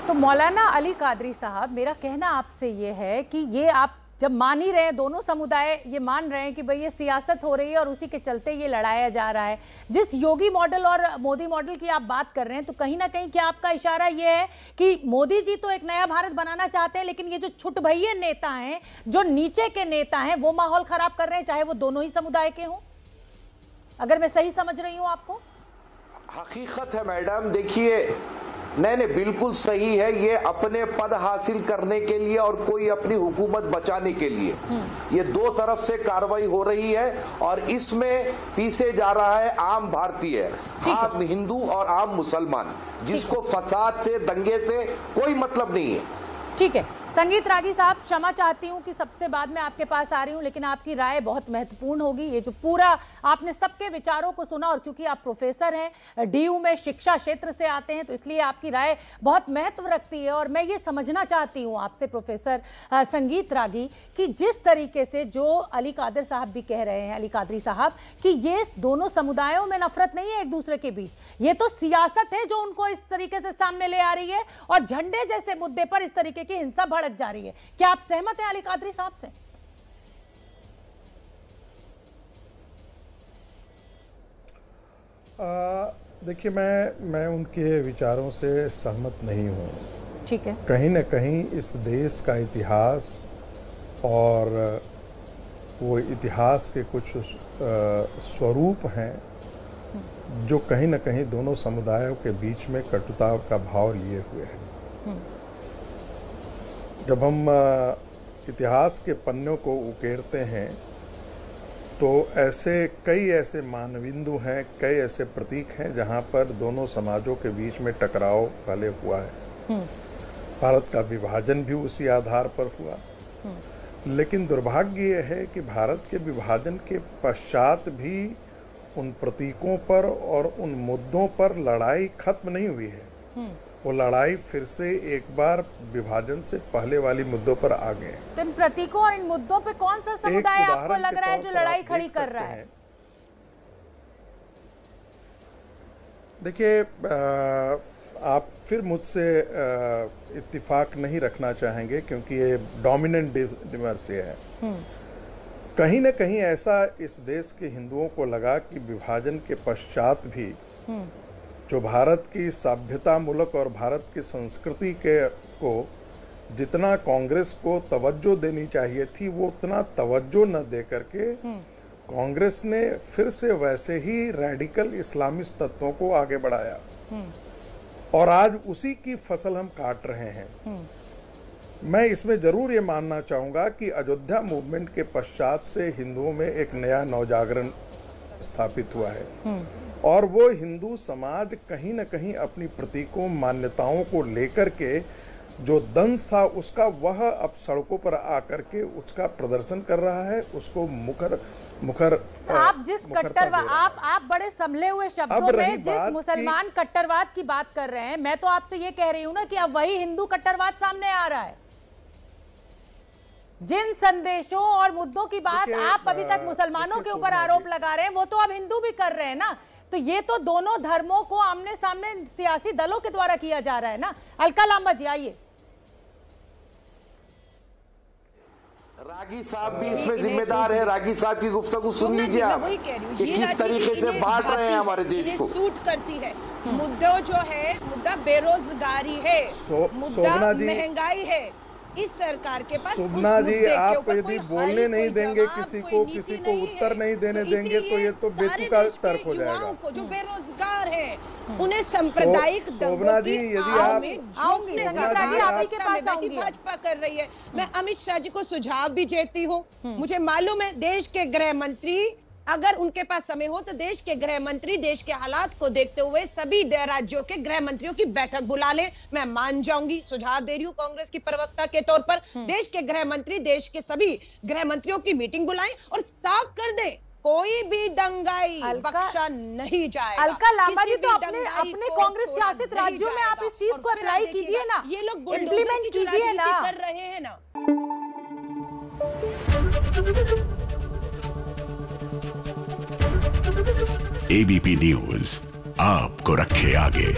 तो मौलाना अली कादरी साहब, मेरा कहना आपसे ये है कि ये आप जब मान ही रहे हैं, दोनों समुदाय ये मान रहे हैं कि भाई ये सियासत हो रही है और उसी के चलते ये लड़ाया जा रहा है, जिस योगी मॉडल और मोदी मॉडल की आप बात कर रहे हैं, तो कहीं ना कहीं क्या आपका इशारा ये है कि मोदी जी तो एक नया भारत बनाना चाहते हैं, लेकिन ये जो छुटभइये नेता हैं, जो नीचे के नेता हैं, वो माहौल खराब कर रहे हैं, चाहे वो दोनों ही समुदाय के हों? अगर मैं सही समझ रही हूं आपको? हकीकत है मैडम, देखिए, नहीं बिल्कुल सही है। ये अपने पद हासिल करने के लिए और कोई अपनी हुकूमत बचाने के लिए ये दो तरफ से कार्रवाई हो रही है और इसमें पीछे जा रहा है आम भारतीय, आम हिंदू और आम मुसलमान, जिसको फसाद से, दंगे से कोई मतलब नहीं है। ठीक है, संगीत रागी साहब, क्षमा चाहती हूं कि सबसे बाद में आपके पास आ रही हूं, लेकिन आपकी राय बहुत महत्वपूर्ण होगी। ये जो पूरा आपने सबके विचारों को सुना, और क्योंकि आप प्रोफेसर हैं, डीयू में शिक्षा क्षेत्र से आते हैं, तो इसलिए आपकी राय बहुत महत्व रखती है। और मैं ये समझना चाहती हूं आपसे प्रोफेसर संगीत रागी कि जिस तरीके से जो अली कादर साहब भी कह रहे हैं, अली कादरी साहब, कि ये दोनों समुदायों में नफरत नहीं है एक दूसरे के बीच, ये तो सियासत है जो उनको इस तरीके से सामने ले आ रही है और झंडे जैसे मुद्दे पर इस तरीके की हिंसा भड़क जा रही है। क्या आप सहमत हैं अली कादरी साहब से? देखिए, मैं उनके विचारों से सहमत नहीं हूं। ठीक है, कहीं न कहीं इस देश का इतिहास और वो इतिहास के कुछ स्वरूप हैं जो कहीं न कहीं दोनों समुदायों के बीच में कटुता का भाव लिए हुए हैं। जब हम इतिहास के पन्नों को उकेरते हैं तो कई ऐसे मानबिंदु हैं, कई ऐसे प्रतीक हैं जहां पर दोनों समाजों के बीच में टकराव पहले हुआ है। भारत का विभाजन भी उसी आधार पर हुआ। लेकिन दुर्भाग्य ये है कि भारत के विभाजन के पश्चात भी उन प्रतीकों पर और उन मुद्दों पर लड़ाई खत्म नहीं हुई है। वो लड़ाई फिर से एक बार विभाजन से पहले वाली मुद्दों पर आ गए। तो इन प्रतीकों और इन मुद्दों पे कौन सा समुदाय आपको लग रहा है जो लड़ाई खड़ी कर रहा है? देखिए, आप फिर मुझसे इत्तेफाक नहीं रखना चाहेंगे क्योंकि ये डोमिनेंट डिमोक्रेसी है। कहीं न कहीं ऐसा इस देश के हिंदुओं को लगा कि विभाजन के पश्चात भी जो भारत की सभ्यता मूलक और भारत की संस्कृति को जितना कांग्रेस को तवज्जो देनी चाहिए थी, वो उतना तवज्जो न दे करके कांग्रेस ने फिर से वैसे ही रैडिकल इस्लामिस्ट तत्वों को आगे बढ़ाया और आज उसी की फसल हम काट रहे हैं। मैं इसमें जरूर ये मानना चाहूँगा कि अयोध्या मूवमेंट के पश्चात से हिंदुओं में एक नया नवजागरण स्थापित हुआ है और वो हिंदू समाज कहीं न कहीं अपनी प्रतीकों, मान्यताओं को लेकर के जो दंश था उसका, वह अब सड़कों पर आकर के उसका प्रदर्शन कर रहा है, उसको मुखर आप जिस कट्टरवाद, आप बड़े संभले हुए शब्दों में जिस मुसलमान कट्टरवाद की बात कर रहे हैं, मैं तो आपसे ये कह रही हूँ ना कि अब वही हिंदू कट्टरवाद सामने आ रहा है। जिन संदेशों और मुद्दों की बात आप अभी तक मुसलमानों के ऊपर आरोप लगा रहे हैं, वो तो अब हिंदू भी कर रहे हैं ना। तो ये तो दोनों धर्मों को आमने सामने सियासी दलों के द्वारा किया जा रहा है ना। अलका लांबा जी, आइए। रागी साहब भी इसमें जिम्मेदार है। रागी साहब की गुफ्तगू सुन लीजिए आप, कि किस तरीके से बांट रहे हैं हमारे देश को। सूट करती है मुद्दा जो है, मुद्दा बेरोजगारी है, मुद्दा महंगाई है। इस सरकार के पास शोभना जी, आप यदि बोलने नहीं देंगे किसी को उत्तर नहीं देने देंगे तो ये तो बेतुका तर्क हो जाएगा। को जो बेरोजगार है उन्हें सांप्रदायिक शोभना जी, यदि आप भाजपा कर रही है, मैं अमित शाह जी को सुझाव भी देती हूँ। मुझे मालूम है देश के गृह मंत्री, अगर उनके पास समय हो तो देश के गृह मंत्री देश के हालात को देखते हुए सभी राज्यों के गृह मंत्रियों की बैठक बुला ले, मैं मान जाऊंगी। सुझाव दे रही हूँ कांग्रेस की प्रवक्ता के तौर पर, देश के गृह मंत्री देश के सभी गृह मंत्रियों की मीटिंग बुलाएं और साफ कर दें कोई भी दंगाई बख्शा नहीं जाएगा। अलका लांबा जी, तो अपने कांग्रेस शासित राज्यों में आप इस चीज को अप्लाई कीजिए ना, ये लोग इम्प्लीमेंट कीजिए ना, कर रहे हैं ना। एबीपी न्यूज आपको रखे आगे।